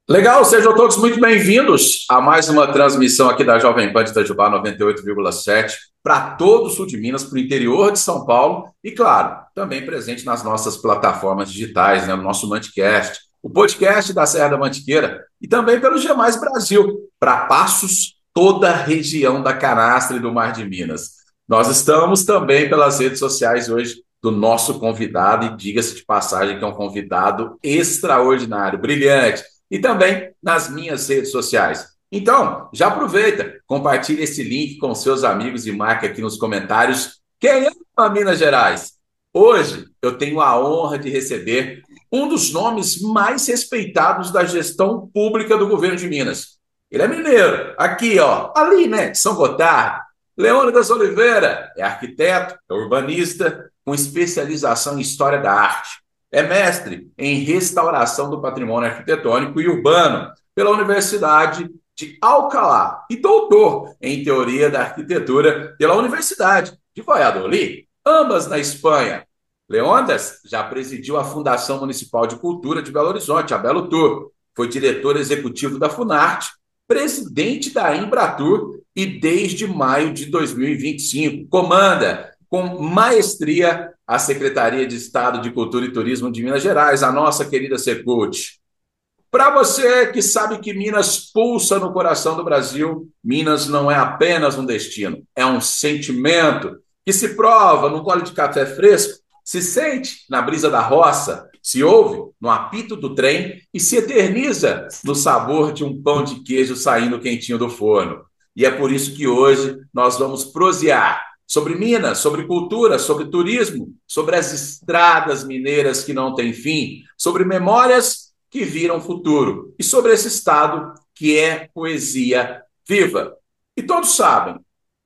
Legal, sejam todos muito bem-vindos a mais uma transmissão aqui da Jovem Pan de Itajubá 98,7 para todo o sul de Minas, para o interior de São Paulo e, claro, também presente nas nossas plataformas digitais, né, no nosso Manticast, o podcast da Serra da Mantiqueira e também pelo G+ Brasil, para Passos, toda a região da Canastra e do Mar de Minas. Nós estamos também pelas redes sociais hoje do nosso convidado e diga-se de passagem que é um convidado extraordinário, brilhante e também nas minhas redes sociais. Então, já aproveita, compartilhe esse link com seus amigos e marque aqui nos comentários quem ama Minas Gerais. Hoje eu tenho a honra de receber um dos nomes mais respeitados da gestão pública do governo de Minas. Ele é mineiro, aqui, ó, ali, né, de São Gotardo. Leônidas Oliveira é arquiteto, é urbanista, com especialização em História da Arte. É mestre em restauração do patrimônio arquitetônico e urbano pela Universidade de Alcalá e doutor em teoria da arquitetura pela Universidade de Valladolid, ambas na Espanha. Leondas já presidiu a Fundação Municipal de Cultura de Belo Horizonte, a Belo Tour. Foi diretor executivo da Funarte, presidente da Embratur e desde maio de 2025 comanda com maestria a Secretaria de Estado de Cultura e Turismo de Minas Gerais, a nossa querida Secult. Para você que sabe que Minas pulsa no coração do Brasil, Minas não é apenas um destino, é um sentimento que se prova num gole de café fresco, se sente na brisa da roça, se ouve no apito do trem e se eterniza no sabor de um pão de queijo saindo quentinho do forno. E é por isso que hoje nós vamos prosear sobre Minas, sobre cultura, sobre turismo, sobre as estradas mineiras que não têm fim, sobre memórias que viram futuro e sobre esse estado que é poesia viva. E todos sabem,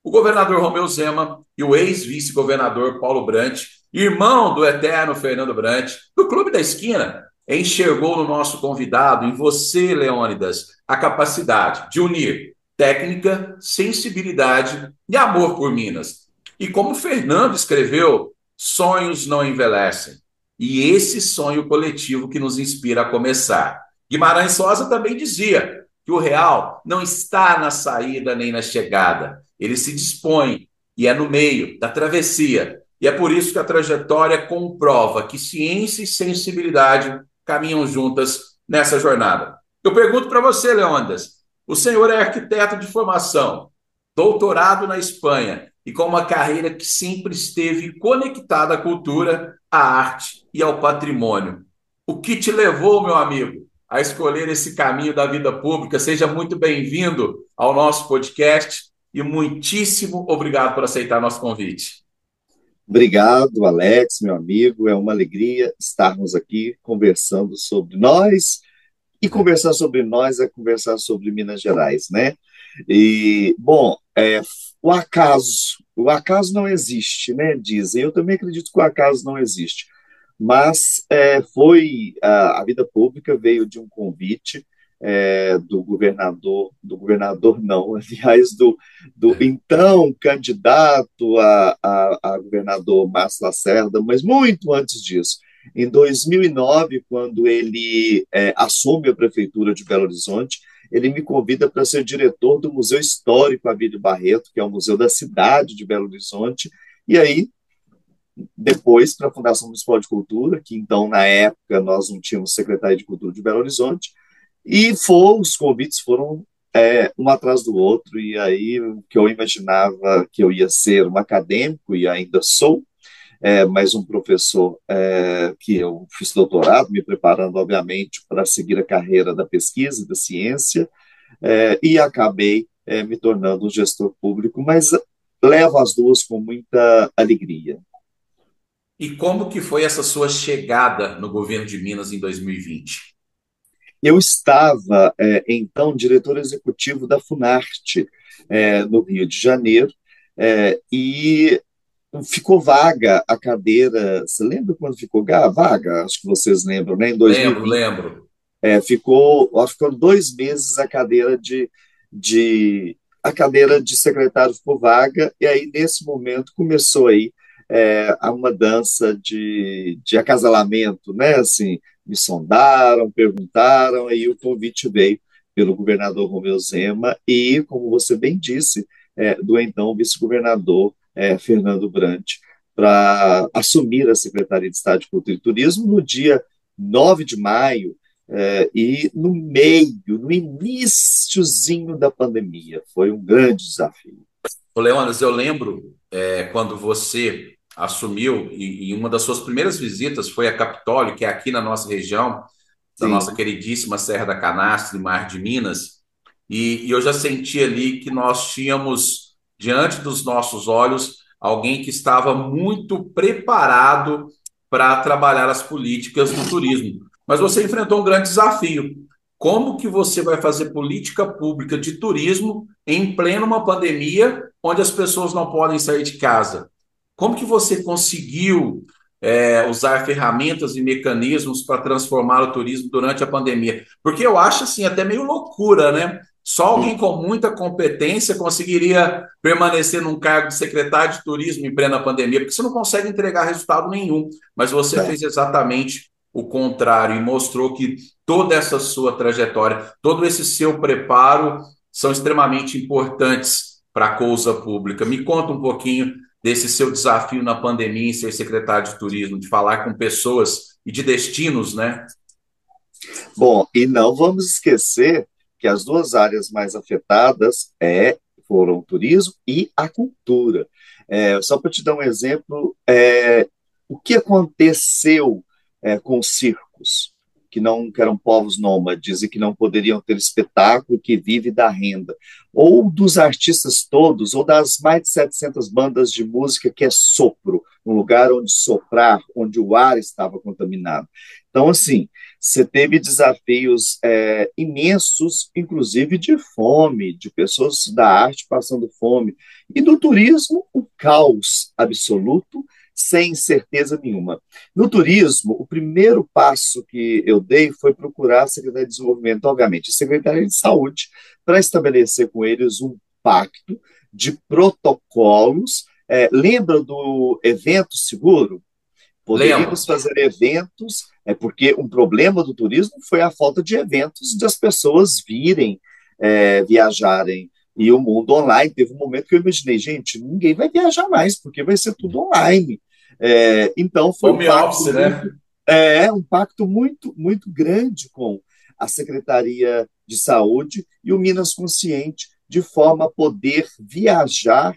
o governador Romeu Zema e o ex-vice-governador Paulo Brandt, irmão do eterno Fernando Brandt, do Clube da Esquina, enxergou no nosso convidado, em você, Leônidas, a capacidade de unir técnica, sensibilidade e amor por Minas. E como Fernando escreveu, sonhos não envelhecem. E esse sonho coletivo que nos inspira a começar. Guimarães Rosa também dizia que o real não está na saída nem na chegada. Ele se dispõe e é no meio da travessia. E é por isso que a trajetória comprova que ciência e sensibilidade caminham juntas nessa jornada. Eu pergunto para você, Leônidas, o senhor é arquiteto de formação, doutorado na Espanha e com uma carreira que sempre esteve conectada à cultura, à arte e ao patrimônio. O que te levou, meu amigo, a escolher esse caminho da vida pública? Seja muito bem-vindo ao nosso podcast e muitíssimo obrigado por aceitar nosso convite. Obrigado, Alex, meu amigo. É uma alegria estarmos aqui conversando sobre nós. E conversar sobre nós é conversar sobre Minas Gerais, né? E, bom, o acaso não existe, né? Dizem. Eu também acredito que o acaso não existe. Mas foi a vida pública veio de um convite do governador não, aliás, do então candidato a governador Márcio Lacerda, mas muito antes disso. Em 2009, quando ele assume a prefeitura de Belo Horizonte, ele me convida para ser diretor do Museu Histórico Abílio Barreto, que é o museu da cidade de Belo Horizonte, e aí depois para a Fundação Municipal de Cultura, que então, na época, nós não tínhamos secretário de Cultura de Belo Horizonte, e os convites foram um atrás do outro, e aí o que eu imaginava que eu ia ser um acadêmico, e ainda sou, mas um professor que eu fiz doutorado, me preparando, obviamente, para seguir a carreira da pesquisa e da ciência, e acabei me tornando um gestor público, mas levo as duas com muita alegria. E como que foi essa sua chegada no governo de Minas em 2020? Eu estava, então, diretor executivo da Funarte, no Rio de Janeiro, e ficou vaga a cadeira. Você lembra quando ficou vaga? Acho que vocês lembram, né? Em Lembro, 2020. lembro. Acho que foram 2 meses a cadeira de secretário ficou vaga, e aí, nesse momento, começou aí a uma dança de acasalamento, né? Assim, me sondaram, perguntaram, aí o convite veio pelo governador Romeu Zema e, como você bem disse, do então vice-governador Fernando Brant, para assumir a Secretaria de Estado de Cultura e Turismo no dia 9 de maio, e no meio, no iniciozinho da pandemia. Foi um grande desafio. Ô, Leonas, eu lembro quando você assumiu e uma das suas primeiras visitas foi a Capitólio, que é aqui na nossa região, da nossa Sim, queridíssima Serra da Canastra, e Mar de Minas, e eu já senti ali que nós tínhamos diante dos nossos olhos alguém que estava muito preparado para trabalhar as políticas do turismo. Mas você enfrentou um grande desafio. Como que você vai fazer política pública de turismo em plena uma pandemia onde as pessoas não podem sair de casa? Como que você conseguiu usar ferramentas e mecanismos para transformar o turismo durante a pandemia? Porque eu acho assim até meio loucura, né? Só alguém com muita competência conseguiria permanecer num cargo de secretário de turismo em plena pandemia, porque você não consegue entregar resultado nenhum. Mas você é. fez exatamente o contrário e mostrou que toda essa sua trajetória, todo esse seu preparo são extremamente importantes para a coisa pública. Me conta um pouquinho desse seu desafio na pandemia em ser secretário de turismo, de falar com pessoas e de destinos, né? Bom, e não vamos esquecer que as duas áreas mais afetadas foram o turismo e a cultura. Só para te dar um exemplo, o que aconteceu com os circos, que eram povos nômades e que não poderiam ter espetáculo, que vive da renda, ou dos artistas todos, ou das mais de 700 bandas de música que é sopro, um lugar onde soprar, onde o ar estava contaminado. Então, assim, você teve desafios imensos, inclusive de fome, de pessoas da arte passando fome, e do turismo, o caos absoluto, sem certeza nenhuma. No turismo, o primeiro passo que eu dei foi procurar a Secretaria de Desenvolvimento, obviamente, a Secretaria de Saúde, para estabelecer com eles um pacto de protocolos. Lembra do evento seguro? Lembro. Poderíamos fazer eventos, porque um problema do turismo foi a falta de eventos das pessoas virem, viajarem. E o mundo online, teve um momento que eu imaginei, gente, ninguém vai viajar mais, porque vai ser tudo online. Então foi Home office, né? um pacto muito, muito grande com a Secretaria de Saúde e o Minas Consciente, de forma a poder viajar.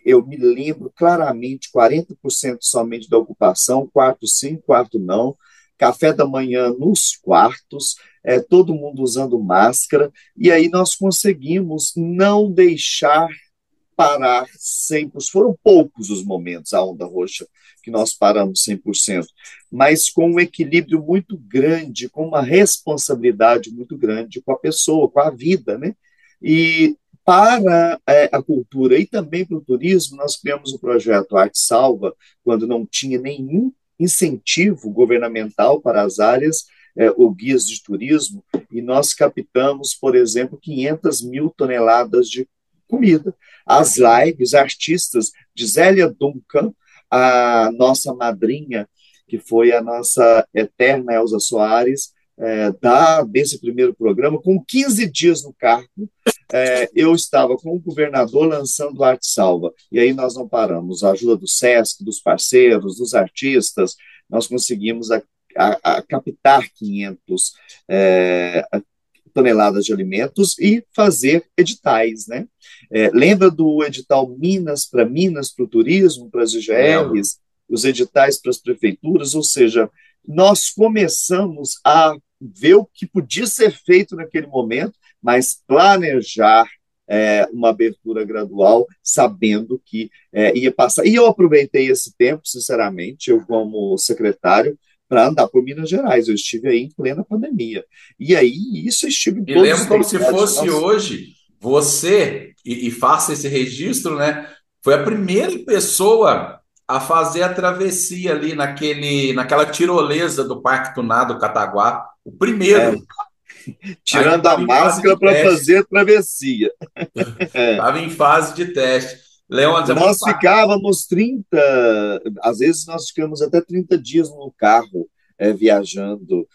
Eu me lembro claramente, 40% somente da ocupação, quarto sim, quarto não, café da manhã nos quartos, todo mundo usando máscara, e aí nós conseguimos não deixar parar 100%. Foram poucos os momentos, a onda roxa, que nós paramos 100%, mas com um equilíbrio muito grande, com uma responsabilidade muito grande com a pessoa, com a vida, né? E para a cultura e também para o turismo, nós criamos o projeto Arte Salva, quando não tinha nenhum incentivo governamental para as áreas, o guias de turismo, e nós captamos, por exemplo, 500 mil toneladas de comida. As lives, artistas de Zélia Duncan, a nossa madrinha, que foi a nossa eterna Elza Soares, desse primeiro programa, com 15 dias no cargo, eu estava com o governador lançando Arte Salva, e aí nós não paramos. A ajuda do SESC, dos parceiros, dos artistas, nós conseguimos a captar 500 toneladas de alimentos e fazer editais, né? Lembra do edital Minas para o turismo, para as Lembro. IGRs, os editais para as prefeituras, ou seja, nós começamos a ver o que podia ser feito naquele momento, mas planejar uma abertura gradual, sabendo que ia passar. E eu aproveitei esse tempo, sinceramente, eu como secretário, para andar por Minas Gerais. Eu estive aí em plena pandemia. E aí, isso eu estive em E todos lembro os como se territórios. fosse Nossa, hoje, você, e faça esse registro, né? Foi a primeira pessoa a fazer a travessia ali naquela tirolesa do Parque Tunado Cataguá. O é, primeiro. Ainda tirando a estava em fase máscara de para teste. fazer a travessia. É. Estava em fase de teste. Leônidas, é muito Nós bacana. ficávamos 30, às vezes nós ficamos até 30 dias no carro, viajando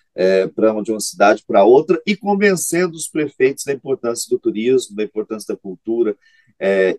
de uma cidade para outra e convencendo os prefeitos da importância do turismo, da importância da cultura,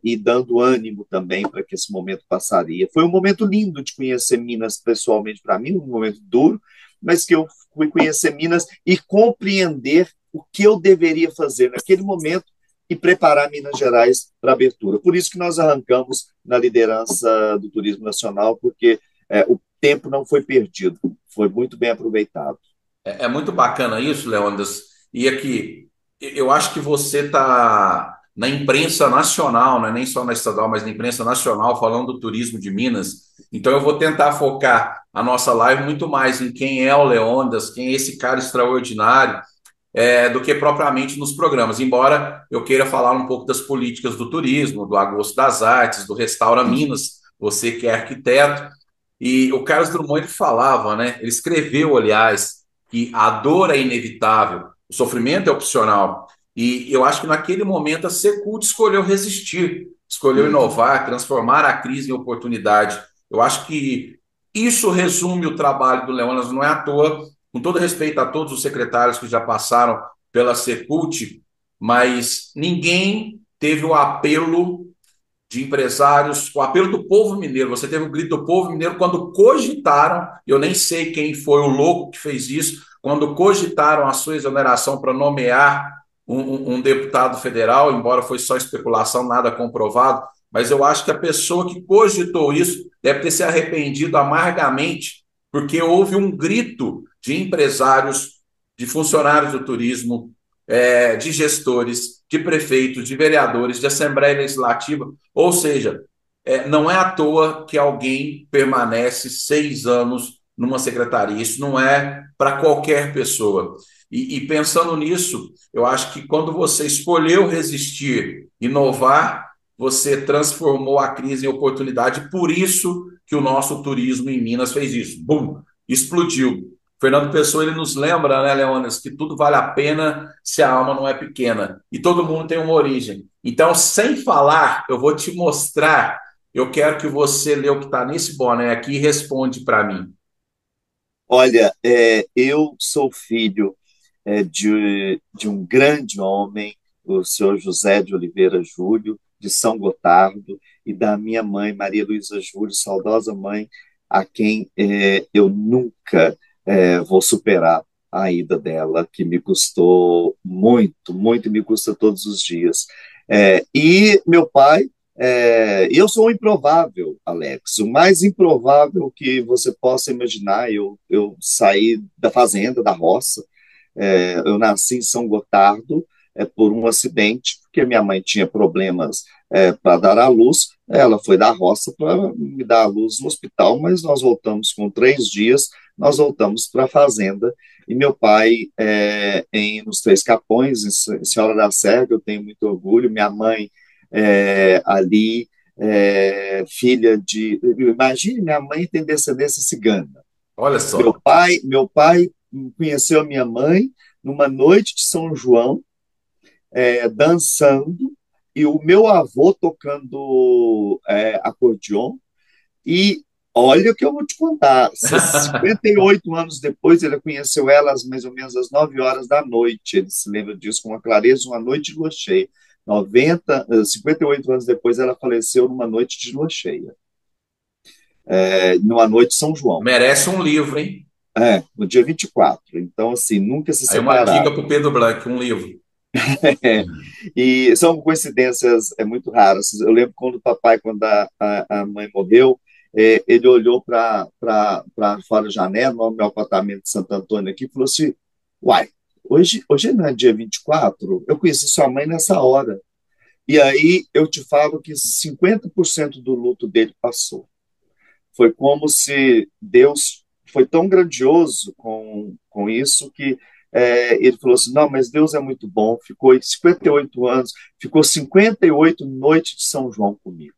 e dando ânimo também para que esse momento passaria. Foi um momento lindo de conhecer Minas pessoalmente para mim, um momento duro, mas que eu fui conhecer Minas e compreender o que eu deveria fazer naquele momento e preparar Minas Gerais para a abertura. Por isso que nós arrancamos na liderança do turismo nacional, porque o tempo não foi perdido, foi muito bem aproveitado. É muito bacana isso, Leônidas. E aqui, eu acho que você está na imprensa nacional, não é nem só na estadual, mas na imprensa nacional, falando do turismo de Minas. Então, eu vou tentar focar a nossa live muito mais em quem é o Leônidas, quem é esse cara extraordinário, do que propriamente nos programas. Embora eu queira falar um pouco das políticas do turismo, do Agosto das Artes, do Restaura Minas, você que é arquiteto. E o Carlos Drummond ele falava, né? Ele escreveu, aliás, que a dor é inevitável, o sofrimento é opcional. E eu acho que naquele momento a Secult escolheu resistir, escolheu inovar, transformar a crise em oportunidade. Eu acho que isso resume o trabalho do Leônidas, não é à toa, com todo respeito a todos os secretários que já passaram pela Secult, mas ninguém teve o apelo de empresários, o apelo do povo mineiro. Você teve o grito do povo mineiro quando cogitaram, eu nem sei quem foi o louco que fez isso, quando cogitaram a sua exoneração para nomear um deputado federal, embora foi só especulação, nada comprovado, mas eu acho que a pessoa que cogitou isso deve ter se arrependido amargamente, porque houve um grito de empresários, de funcionários do turismo, de gestores, de prefeitos, de vereadores, de Assembleia Legislativa, ou seja, não é à toa que alguém permanece 6 anos numa secretaria, isso não é para qualquer pessoa. E pensando nisso, eu acho que quando você escolheu resistir, inovar, você transformou a crise em oportunidade, por isso que o nosso turismo em Minas fez isso. Bum! Explodiu. Fernando Pessoa, ele nos lembra, né, Leonas, que tudo vale a pena se a alma não é pequena. E todo mundo tem uma origem. Então, sem falar, eu vou te mostrar. Eu quero que você lê o que está nesse boné aqui e responde para mim. Olha, eu sou filho de um grande homem, o senhor José de Oliveira Júlio, de São Gotardo, e da minha mãe, Maria Luísa Júlio, saudosa mãe, a quem eu nunca vou superar a ida dela, que me custou muito, muito, e me custa todos os dias. E meu pai, eu sou um improvável, Alex, o mais improvável que você possa imaginar. Eu saí da fazenda, da roça, eu nasci em São Gotardo por um acidente, porque minha mãe tinha problemas para dar à luz. Ela foi da roça para me dar à luz no hospital, mas nós voltamos com 3 dias, nós voltamos para a fazenda. E meu pai, nos Três Capões, em Senhora da Serra, eu tenho muito orgulho. Minha mãe ali, filha de. Imagine, minha mãe tem descendência cigana. Olha Meu só. pai, meu pai conheceu a minha mãe numa noite de São João, dançando, e o meu avô tocando acordeon. E olha o que eu vou te contar: 58 anos depois, ele conheceu ela mais ou menos às 9 horas da noite. Ele se lembra disso com uma clareza, uma noite de lua cheia. 58 anos depois, ela faleceu numa noite de lua cheia, numa noite de São João. Merece um livro, hein? No dia 24. Então, assim, nunca se Aí uma dica separaram. para o Pedro Blanc, um livro. E são coincidências muito raras. Eu lembro quando o papai, quando a mãe morreu, ele olhou para fora da janela, no meu apartamento de Santo Antônio aqui, e falou assim: Uai, hoje não é dia 24? Eu conheci sua mãe nessa hora. E aí eu te falo que 50% do luto dele passou. Foi como se Deus foi tão grandioso com isso que ele falou assim: não, mas Deus é muito bom. Ficou 58 anos, ficou 58 noites de São João comigo.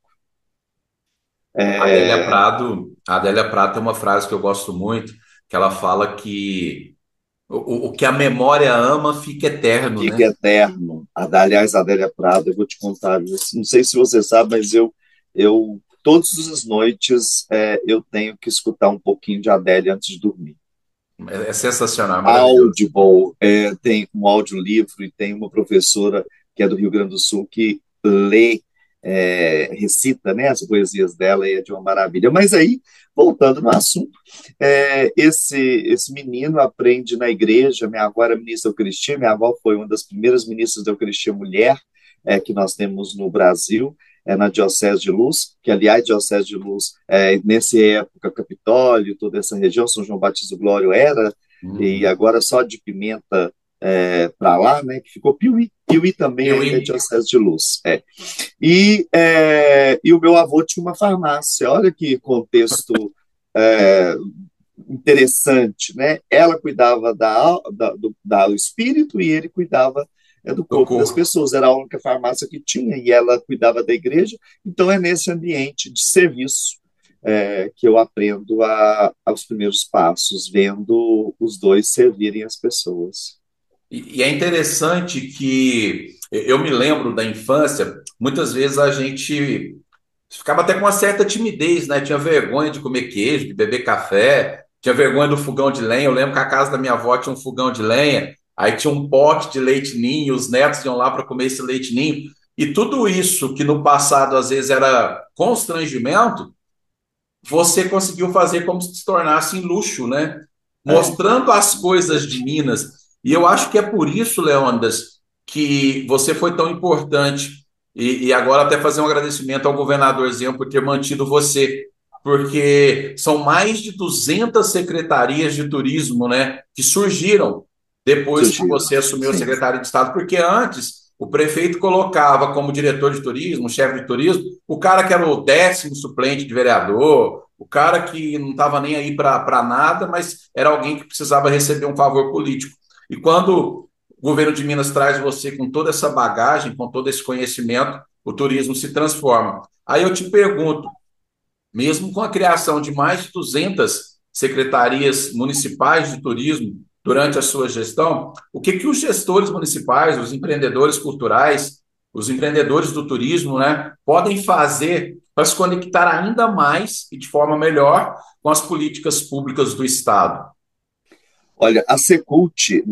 É, A Adélia Prado tem uma frase que eu gosto muito, que ela fala que o que a memória ama fica eterno, fica né? eterno. Aliás, Adélia Prado, eu vou te contar, não sei se você sabe, mas eu todas as noites eu tenho que escutar um pouquinho de Adélia antes de dormir. É sensacional, é maravilhoso. Audible, tem um audiolivro e tem uma professora que é do Rio Grande do Sul que lê, recita, né, as poesias dela e é de uma maravilha. Mas aí, voltando no assunto, esse menino aprende na igreja. Minha avó era ministra da Eucaristia, minha avó foi uma das primeiras ministras da Eucaristia mulher que nós temos no Brasil, na Diocese de Luz, que, aliás, Diocese de Luz, nessa época, Capitólio, toda essa região, São João Batista do Glório era, e Uhum. agora só de Pimenta para lá, né, que ficou Piuí. Piuí também ainda é Piuí. Diocese de Luz. E o meu avô tinha uma farmácia. Olha que contexto é, interessante, né? Ela cuidava do espírito e ele cuidava do Do corpo das corpo. pessoas. Era a única farmácia que tinha e ela cuidava da igreja. Então é nesse ambiente de serviço que eu aprendo aos primeiros passos, vendo os dois servirem as pessoas. E é interessante que eu me lembro da infância, muitas vezes a gente ficava até com uma certa timidez, né? Tinha vergonha de comer queijo, de beber café, tinha vergonha do fogão de lenha. Eu lembro que a casa da minha avó tinha um fogão de lenha, aí tinha um pote de leite ninho, os netos iam lá para comer esse leite ninho. E tudo isso que no passado às vezes era constrangimento, você conseguiu fazer como se tornasse em luxo, né? É, Mostrando as coisas de interessante. Minas. E eu acho que é por isso, Leônidas, que você foi tão importante. E agora até fazer um agradecimento ao governadorzinho por ter mantido você, porque são mais de 200 secretarias de turismo, né, que surgiram depois que Sugiro. você assumiu a Sim, Secretaria de Estado, porque antes o prefeito colocava como diretor de turismo, chefe de turismo, o cara que era o 10º suplente de vereador, o cara que não estava nem aí para nada, mas era alguém que precisava receber um favor político. E quando o governo de Minas traz você com toda essa bagagem, com todo esse conhecimento, o turismo se transforma. Aí eu te pergunto, mesmo com a criação de mais de 200 secretarias municipais de turismo durante a sua gestão, o que que os gestores municipais, os empreendedores culturais, os empreendedores do turismo, né, podem fazer para se conectar ainda mais e de forma melhor com as políticas públicas do Estado? olha, a Secult,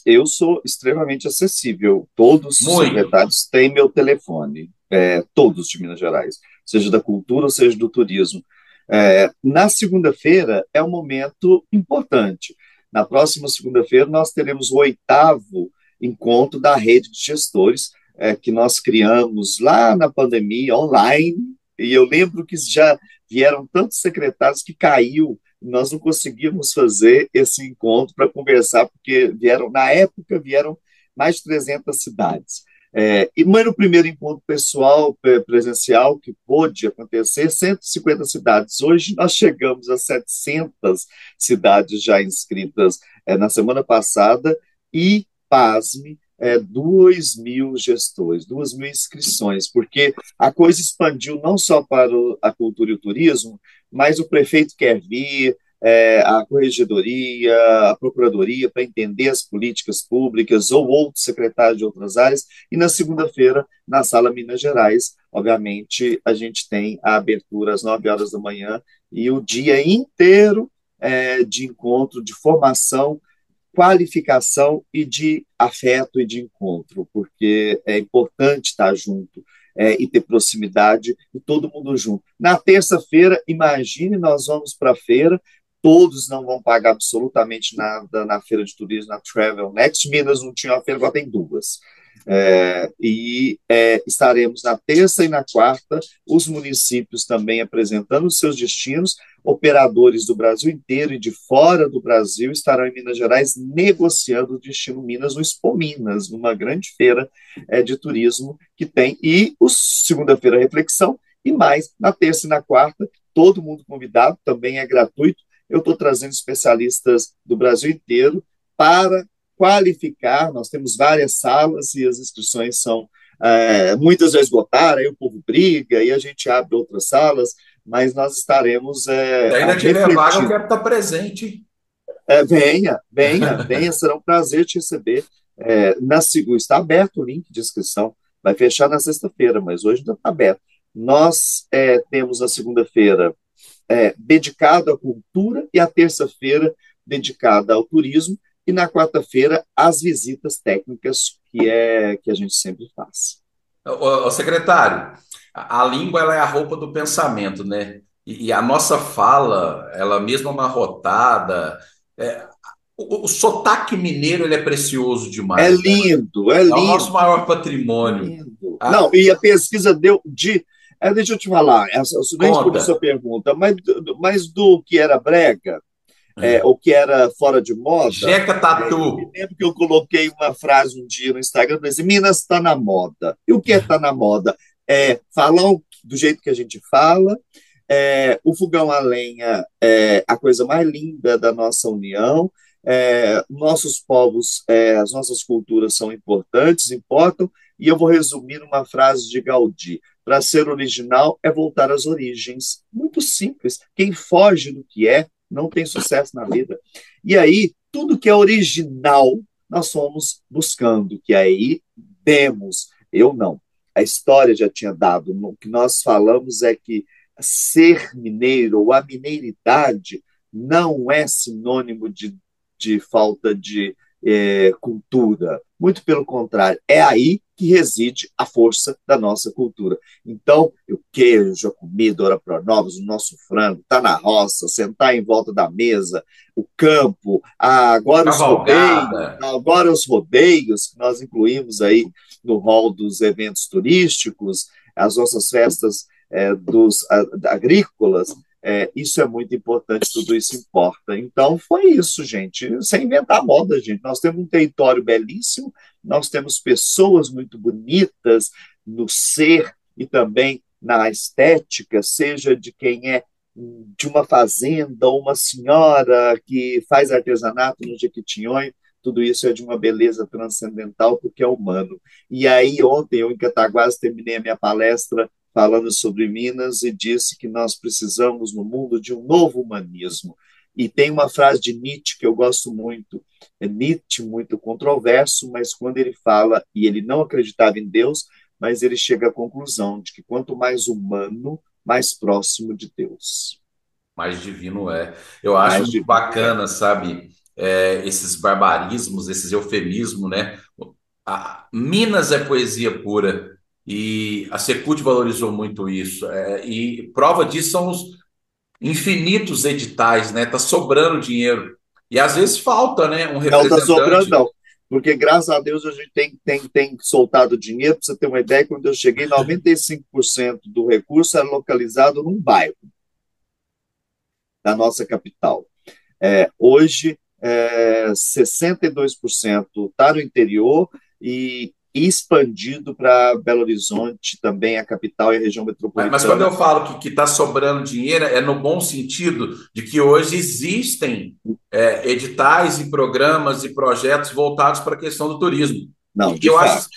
eu sou extremamente acessível. Todos os Muito. secretários têm meu telefone, todos de Minas Gerais, seja da cultura ou seja do turismo. Na segunda-feira é um momento importante. Na próxima segunda-feira nós teremos o 8º encontro da rede de gestores que nós criamos lá na pandemia, online, e eu lembro que já vieram tantos secretários que caiu, nós não conseguimos fazer esse encontro para conversar, porque vieram mais de 300 cidades. Mas no primeiro encontro pessoal, presencial, que pôde acontecer, 150 cidades. Hoje nós chegamos a 700 cidades já inscritas na semana passada e, pasme, 2.000 gestores, 2.000 inscrições, porque a coisa expandiu não só para a cultura e o turismo, mas o prefeito quer vir, a corregedoria, a procuradoria, para entender as políticas públicas ou outros secretários de outras áreas. E na segunda-feira, na Sala Minas Gerais, obviamente, a gente tem a abertura às 9 horas da manhã e o dia inteiro de encontro, de formação, qualificação e de afeto e de encontro, porque é importante estar junto e ter proximidade e todo mundo junto. Na terça-feira, imagine, nós vamos para a feira, todos não vão pagar absolutamente nada na feira de turismo, na Travel Next. Minas não tinha uma feira, agora tem duas. Estaremos na terça e na quarta, os municípios também apresentando os seus destinos, operadores do Brasil inteiro e de fora do Brasil estarão em Minas Gerais negociando o destino Minas no Expo Minas, numa grande feira de turismo que tem. E segunda-feira, reflexão, e mais, na terça e na quarta, todo mundo convidado, também é gratuito. Eu estou trazendo especialistas do Brasil inteiro para qualificar. Nós temos várias salas e as inscrições são muitas já esgotaram, aí o povo briga e a gente abre outras salas, mas nós estaremos Se a ainda tiver vaga, eu refletir. quero estar presente. Venha, venha, venha, será um prazer te receber. Está aberto o link de inscrição, vai fechar na sexta-feira, mas hoje ainda está aberto. Nós temos a segunda-feira dedicado à cultura e a terça-feira dedicada ao turismo, e na quarta-feira, as visitas técnicas, que a gente sempre faz. Ô, secretário, a língua ela é a roupa do pensamento, né? E a nossa fala, ela mesmo amarrotada, é, o sotaque mineiro ele é precioso É demais, né? lindo, é É o nosso lindo, maior é patrimônio. lindo. Não, Ah, e a pesquisa deu de. Deixa eu te falar, eu nem respondi conta, sua pergunta, mas do que era brega, o que era fora de moda, Jeca eu me Tatu. lembro que eu coloquei uma frase um dia no Instagram, falei assim, Minas está na moda. E o que está na moda? Falar do jeito que a gente fala, o fogão a lenha é a coisa mais linda da nossa união, nossos povos, as nossas culturas são importantes, importam, e eu vou resumir numa frase de Gaudí. Para ser original é voltar às origens. Muito simples. Quem foge do que não tem sucesso na vida. E aí, tudo que é original, nós fomos buscando, que aí demos. Eu não. A história já tinha dado. O que nós falamos é que ser mineiro ou a mineiridade não é sinônimo de falta de cultura. Muito pelo contrário, é aí que reside a força da nossa cultura. Então, o queijo, a comida, ora pronovas, o nosso frango, está na roça, sentar em volta da mesa, o campo, Cavalgada. agora os rodeios, que nós incluímos aí no rol dos eventos turísticos, as nossas festas agrícolas, isso é muito importante, tudo isso importa. Então, foi isso, gente. Sem inventar moda, gente. Nós temos um território belíssimo, nós temos pessoas muito bonitas no ser e também na estética, seja de quem é de uma fazenda ou uma senhora que faz artesanato no Jequitinhonha, tudo isso é de uma beleza transcendental porque é humano. E aí, ontem, eu em Cataguases terminei a minha palestra falando sobre Minas e disse que nós precisamos, no mundo, de um novo humanismo. E tem uma frase de Nietzsche que eu gosto muito, Nietzsche muito controverso, mas quando ele fala, e ele não acreditava em Deus, mas ele chega à conclusão de que quanto mais humano, mais próximo de Deus. Mais divino é. Eu acho Mais muito divino é. bacana, sabe, esses barbarismos, esses eufemismos, né? Minas é poesia pura e a Secult valorizou muito isso. E prova disso são os infinitos editais, né? Tá sobrando dinheiro. E às vezes falta, né, um Não está sobrando, representante. não. Porque, graças a Deus, a gente tem soltado dinheiro. Para você ter uma ideia, quando eu cheguei, 95% do recurso era localizado num bairro da nossa capital. Hoje, 62% está no interior e expandido para Belo Horizonte, também a capital e a região Mas quando metropolitana. eu falo que está sobrando dinheiro, é no bom sentido de que hoje existem editais e programas e projetos voltados para a questão do turismo. Não, E de eu acho, fato.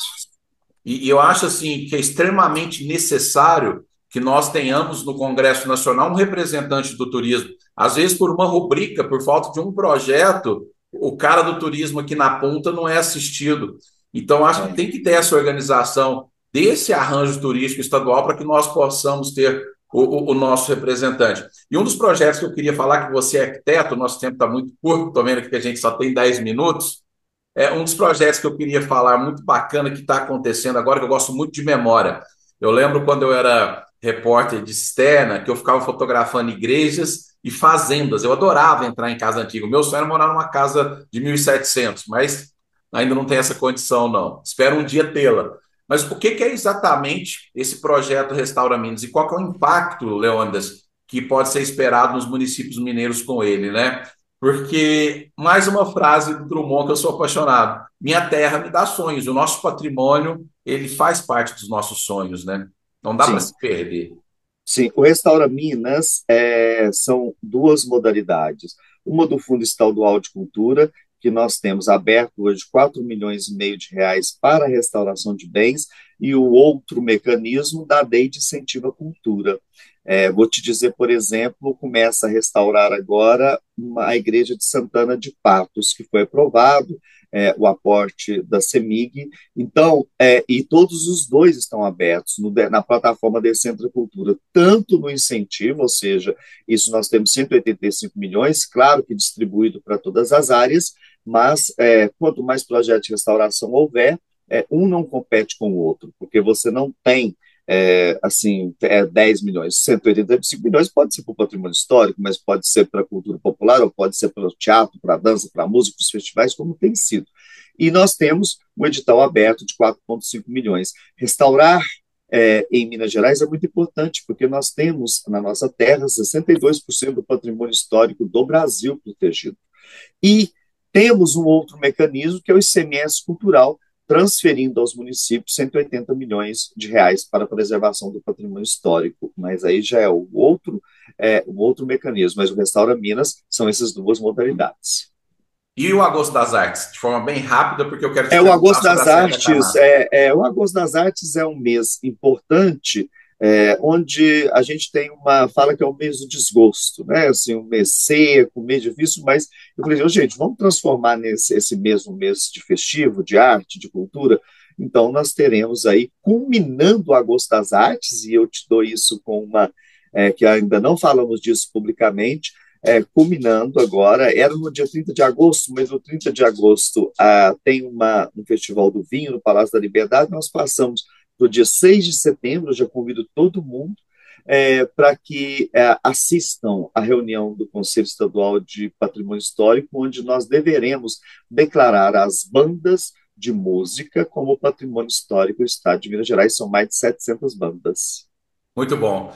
e eu acho assim que é extremamente necessário que nós tenhamos no Congresso Nacional um representante do turismo. Às vezes, por uma rubrica, por falta de um projeto, o cara do turismo aqui na ponta não é assistido. Então, acho que É. tem que ter essa organização desse arranjo turístico estadual para que nós possamos ter o nosso representante. E um dos projetos que eu queria falar, que você é arquiteto, o nosso tempo está muito curto, estou vendo aqui que a gente só tem 10 minutos, um dos projetos que eu queria falar, muito bacana, que está acontecendo agora, que eu gosto muito de memória. Eu lembro quando eu era repórter de externa, que eu ficava fotografando igrejas e fazendas. Eu adorava entrar em casa antiga. O meu sonho era morar numa casa de 1700, mas ainda não tem essa condição, não. Espero um dia tê-la. Mas o que é exatamente esse projeto Restaura Minas e qual que é o impacto, Leônidas, que pode ser esperado nos municípios mineiros com ele, né? Porque, mais uma frase do Drummond que eu sou apaixonado: minha terra me dá sonhos, o nosso patrimônio, ele faz parte dos nossos sonhos, né? Não dá para Sim, se perder. sim. O Restaura Minas são duas modalidades. Uma do Fundo Estadual de Cultura, que nós temos aberto hoje 4,5 milhões para a restauração de bens, e o outro mecanismo da Lei de Incentivo à Cultura. Vou te dizer, por exemplo, começa a restaurar agora a igreja de Santana de Patos, que foi aprovado, o aporte da CEMIG. Então, e todos os dois estão abertos na plataforma Decentra Cultura, tanto no incentivo, ou seja, isso nós temos 185 milhões, claro que distribuído para todas as áreas, mas quanto mais projetos de restauração houver, um não compete com o outro, porque você não tem assim, 10 milhões, 185 milhões pode ser para o patrimônio histórico, mas pode ser para a cultura popular, ou pode ser para o teatro, para a dança, para a música, para os festivais, como tem sido. E nós temos um edital aberto de 4,5 milhões. Restaurar em Minas Gerais é muito importante, porque nós temos na nossa terra 62% do patrimônio histórico do Brasil protegido. E temos um outro mecanismo, que é o ICMS cultural, transferindo aos municípios 180 milhões de reais para a preservação do patrimônio histórico, mas aí já é o outro mecanismo, mas o Restaura Minas são essas duas modalidades. E o Agosto das Artes, de forma bem rápida, porque eu quero te O perguntar Agosto sobre a das Serra da Artes, Canastra. o Agosto das Artes é um mês importante, onde a gente tem fala que é o mês do desgosto, né? Assim, um mês seco, um mês difícil, mas eu falei, oh, gente, vamos transformar esse mês um mês de festivo, de arte, de cultura. Então, nós teremos aí, culminando o Agosto das Artes, e eu te dou isso com que ainda não falamos disso publicamente, culminando agora, era no dia 30 de agosto, mas no 30 de agosto tem um festival do vinho no Palácio da Liberdade, nós passamos do dia 6 de setembro, eu já convido todo mundo para que assistam à reunião do Conselho Estadual de Patrimônio Histórico, onde nós deveremos declarar as bandas de música como patrimônio histórico do Estado de Minas Gerais, são mais de 700 bandas. Muito bom.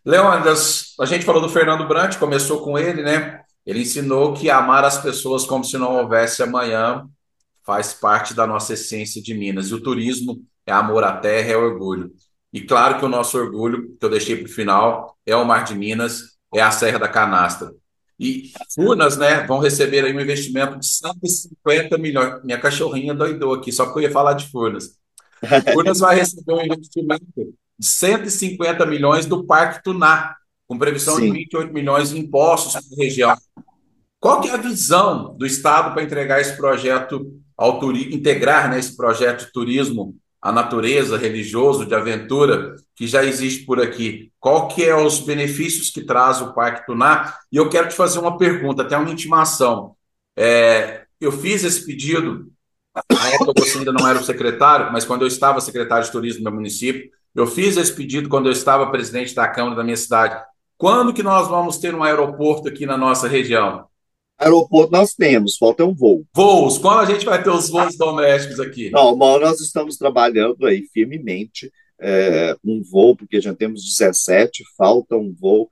Leônidas, a gente falou do Fernando Brant, começou com ele, né? Ele ensinou que amar as pessoas como se não houvesse amanhã faz parte da nossa essência de Minas. E o turismo é amor à terra, é orgulho. E claro que o nosso orgulho, que eu deixei para o final, é o Mar de Minas, é a Serra da Canastra. E Furnas, né, vão receber aí um investimento de 150 milhões. Minha cachorrinha doidou aqui, só que eu ia falar de Furnas. Furnas vai receber um investimento de 150 milhões do Parque Tuná, com previsão de Sim. 28 milhões em impostos para a região. Qual que é a visão do Estado para entregar esse projeto ao turismo, integrar, né, esse projeto de turismo à natureza, religioso, de aventura, que já existe por aqui? Qual que é os benefícios que traz o Parque Tuná? E eu quero te fazer uma pergunta, até uma intimação. Eu fiz esse pedido, na época você ainda não era o secretário, mas quando eu estava secretário de turismo do meu município, eu fiz esse pedido quando eu estava presidente da Câmara da minha cidade. Quando que nós vamos ter um aeroporto aqui na nossa região? Aeroporto nós temos, falta um voo. Voos, quando a gente vai ter os voos domésticos aqui? Não, mas nós estamos trabalhando aí firmemente um voo, porque já temos 17, falta um voo,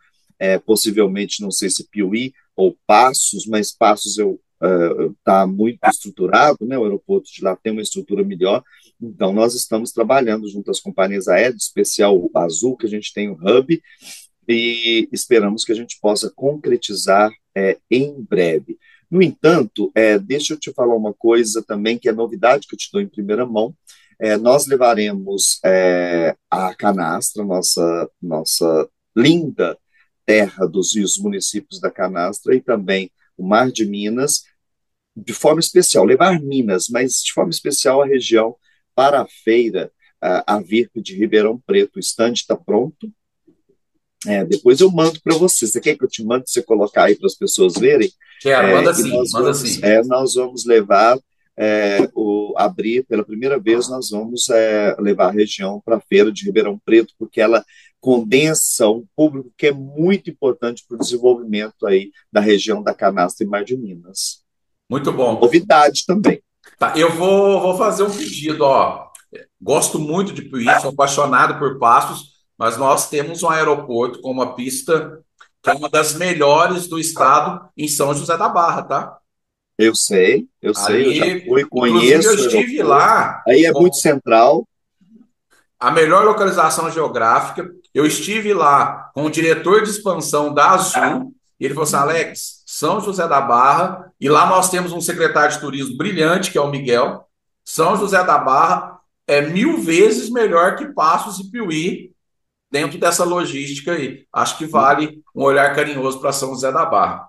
possivelmente, não sei se Piuí ou Passos, mas Passos está muito estruturado, né? O aeroporto de lá tem uma estrutura melhor, então nós estamos trabalhando junto às companhias aéreas, especial o Azul, que a gente tem o hub, e esperamos que a gente possa concretizar em breve. No entanto, deixa eu te falar uma coisa também que é novidade que eu te dou em primeira mão. Nós levaremos a Canastra, nossa linda terra dos rios, municípios da Canastra e também o Mar de Minas, de forma especial, levar Minas, mas de forma especial a região para a feira, a VIRP de Ribeirão Preto. O estande está pronto. Depois eu mando para você. Você quer que eu te mande você colocar aí para as pessoas verem? Quero, manda E sim, manda sim. nós vamos levar abrir pela primeira vez nós vamos levar a região para a feira de Ribeirão Preto, porque ela condensa um público que é muito importante para o desenvolvimento aí da região da Canastra e Mar de Minas. Muito bom. Novidade também. Tá, eu vou fazer um pedido, ó. Gosto muito de Piuí, sou apaixonado por Passos, mas nós temos um aeroporto com uma pista que é uma das melhores do estado em São José da Barra, tá? Eu já Ali, fui, inclusive, eu conheço o estive aeroporto. lá Aí é muito com central. a melhor localização geográfica. Eu estive lá com o diretor de expansão da Azul, e ele falou assim: Alex, São José da Barra, e lá nós temos um secretário de turismo brilhante, que é o Miguel. São José da Barra é 1000 vezes melhor que Passos e Piuí dentro dessa logística aí. Acho que vale um olhar carinhoso para São José da Barra.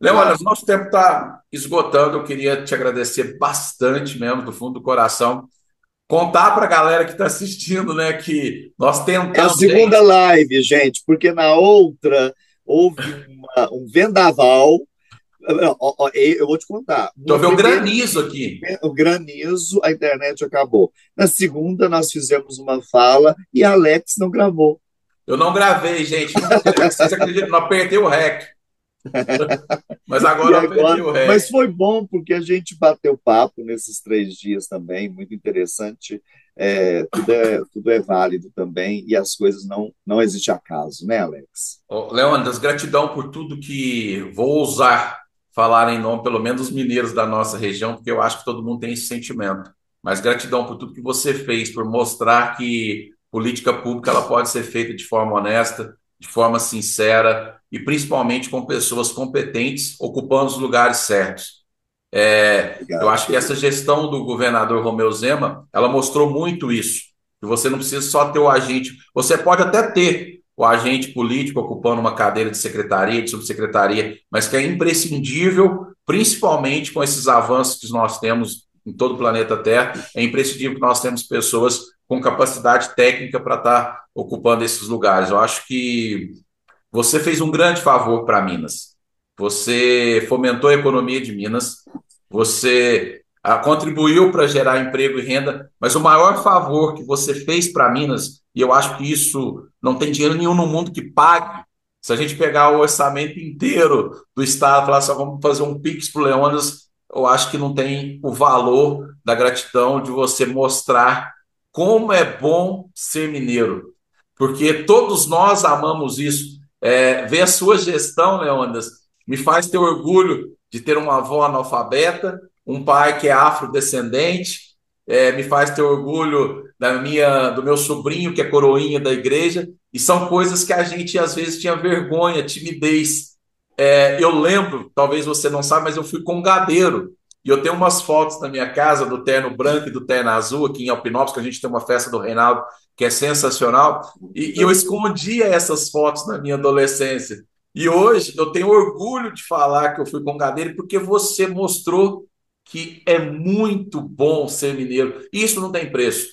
Leônia, Claro. nosso tempo está esgotando. Eu queria te agradecer bastante mesmo, do fundo do coração. Contar para a galera que está assistindo, né, que nós É a tentamos, segunda gente. live, gente, porque na outra houve um vendaval. Eu vou te contar. Deixa eu No ver o primeiro granizo dia, aqui. o granizo, a internet acabou. Na segunda, nós fizemos uma fala e a Alex não gravou. Eu não gravei, gente. Não, vocês acreditam? Não apertei o REC, mas E agora eu apertei agora, o mas REC. foi bom porque a gente bateu papo nesses 3 dias também, muito interessante. Tudo é válido também e as coisas não existe acaso, né, Alex? Ô, Leônidas, gratidão por tudo que vou usar falar em nome, pelo menos dos mineiros da nossa região, porque eu acho que todo mundo tem esse sentimento. Mas gratidão por tudo que você fez, por mostrar que política pública ela pode ser feita de forma honesta, de forma sincera e principalmente com pessoas competentes ocupando os lugares certos. Eu Obrigado, acho que essa querido. gestão do governador Romeu Zema, ela mostrou muito isso. Que você não precisa só ter o agente, você pode até ter o agente político ocupando uma cadeira de secretaria, de subsecretaria, mas que é imprescindível, principalmente com esses avanços que nós temos em todo o planeta Terra, é imprescindível que nós temos pessoas com capacidade técnica para estar ocupando esses lugares. Eu acho que você fez um grande favor para Minas. Você fomentou a economia de Minas, você contribuiu para gerar emprego e renda, mas o maior favor que você fez para Minas, e eu acho que isso não tem dinheiro nenhum no mundo que pague. Se a gente pegar o orçamento inteiro do Estado e falar só vamos fazer um Pix para o Leônidas, eu acho que não tem o valor da gratidão de você mostrar como é bom ser mineiro. Porque todos nós amamos isso. Ver a sua gestão, Leônidas, me faz ter orgulho de ter uma avó analfabeta, um pai que é afrodescendente, me faz ter orgulho do meu sobrinho que é coroinha da igreja, e são coisas que a gente às vezes tinha vergonha, timidez. Eu lembro, talvez você não saiba, mas eu fui congadeiro. E eu tenho umas fotos na minha casa do terno branco e do terno azul, aqui em Alpinópolis, que a gente tem uma festa do Reinaldo que é sensacional. E eu escondia essas fotos na minha adolescência. E hoje eu tenho orgulho de falar que eu fui congadeiro, porque você mostrou que é muito bom ser mineiro. Isso não tem preço.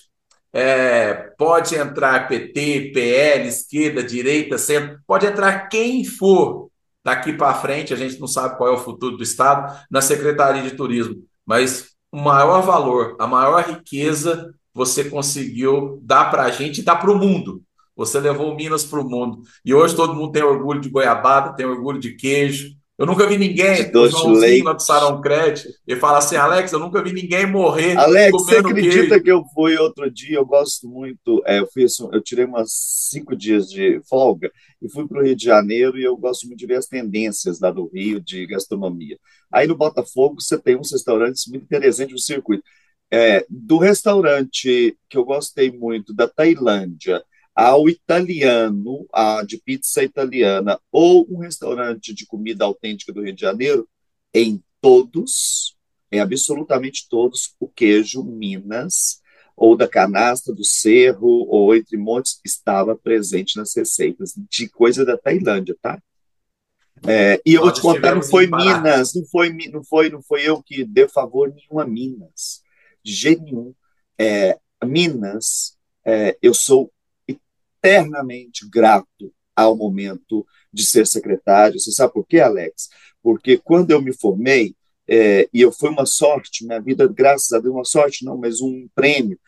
Pode entrar PT, PL, esquerda, direita, centro, pode entrar quem for daqui para frente, a gente não sabe qual é o futuro do Estado, na Secretaria de Turismo, mas o maior valor, a maior riqueza você conseguiu dar para a gente e dar para o mundo. Você levou Minas para o mundo. E hoje todo mundo tem orgulho de goiabada, tem orgulho de queijo. Eu nunca vi De ninguém, o doce de Joãozinho lá do leite. Sarão Crete, ele fala assim: Alex, eu nunca vi ninguém morrer Alex, você comendo acredita queijo. que eu fui outro dia? Eu gosto muito. Eu tirei umas 5 dias de folga e fui para o Rio de Janeiro e eu gosto muito de ver as tendências lá do Rio de gastronomia. Aí no Botafogo você tem uns restaurantes muito interessantes no circuito. Do restaurante que eu gostei muito da Tailândia ao italiano, de pizza italiana, ou um restaurante de comida autêntica do Rio de Janeiro, em todos, em absolutamente todos, o queijo Minas, ou da canastra do Cerro, ou entre montes, estava presente nas receitas de coisa da Tailândia, tá? E eu vou Nós te contar, não estivemos foi em Paraty. Minas, não foi eu que dei favor nenhum a Minas, de jeito nenhum. Minas, eu sou eternamente grato ao momento de ser secretário. Você sabe por quê, Alex? Porque quando eu me formei, e eu foi uma sorte, minha vida, graças a Deus, uma sorte não, mas um prêmio,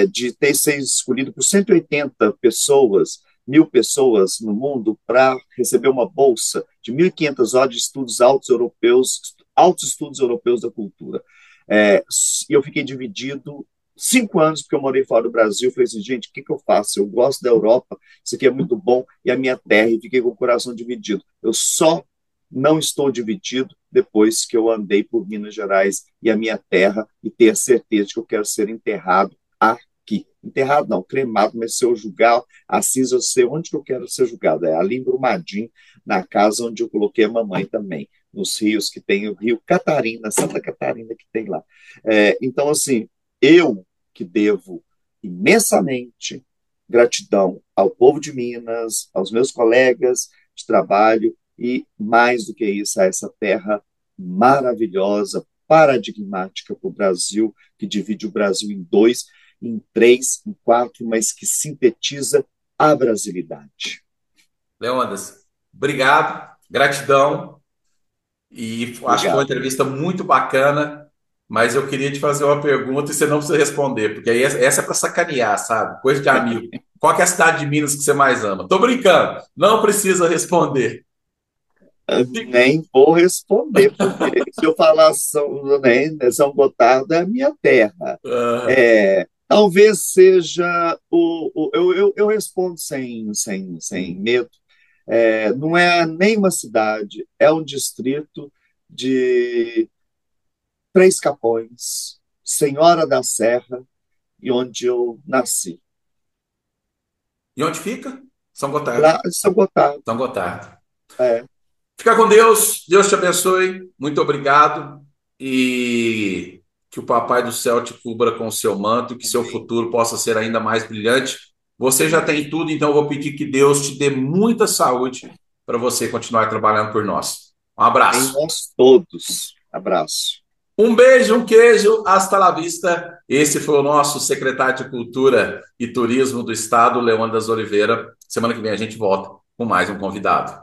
de ter sido escolhido por 180 pessoas, 1.000 pessoas no mundo, para receber uma bolsa de 1.500 horas de estudos altos estudos europeus da cultura. E eu fiquei dividido 5 anos, porque eu morei fora do Brasil. Eu falei assim, gente, o que eu faço? Eu gosto da Europa, isso aqui é muito bom, e a minha terra, e fiquei com o coração dividido. Eu só não estou dividido depois que eu andei por Minas Gerais e a minha terra e ter a certeza de que eu quero ser enterrado aqui. Enterrado não, cremado, mas se eu julgar, Assis, eu sei onde que eu quero ser julgado. É ali em Brumadinho, na casa onde eu coloquei a mamãe também, nos rios que tem o Rio Catarina, Santa Catarina que tem lá. Então, assim, eu que devo imensamente Gratidão ao povo de Minas, aos meus colegas de trabalho e, mais do que isso, a essa terra maravilhosa, paradigmática para o Brasil, que divide o Brasil em dois, em três, em quatro, mas que sintetiza a brasilidade. Leônidas, obrigado, gratidão. E acho que foi uma Obrigado. entrevista muito bacana, mas eu queria te fazer uma pergunta e você não precisa responder, porque aí essa é para sacanear, sabe? Coisa de amigo. Qual que é a cidade de Minas que você mais ama? Tô brincando, não precisa responder. Nem vou responder, porque se eu falar São Gotardo é a minha terra. Ah, Talvez seja eu respondo sem medo. Não é nem uma cidade, é um distrito de Três Capões, Senhora da Serra, e onde eu nasci. e onde fica? São Gotardo. Lá em São Gotardo. São Gotardo. É, Fica com Deus, Deus te abençoe, muito obrigado e que o Papai do Céu te cubra com o seu manto, que seu amém, futuro possa ser ainda mais brilhante. Você já amém. tem tudo, então eu vou pedir que Deus te dê muita saúde para você continuar trabalhando por nós. Um Amém, abraço. nós todos. Abraço. Um beijo, um queijo, hasta la vista. Esse foi o nosso secretário de Cultura e Turismo do Estado, Leônidas Oliveira. Semana que vem a gente volta com mais um convidado.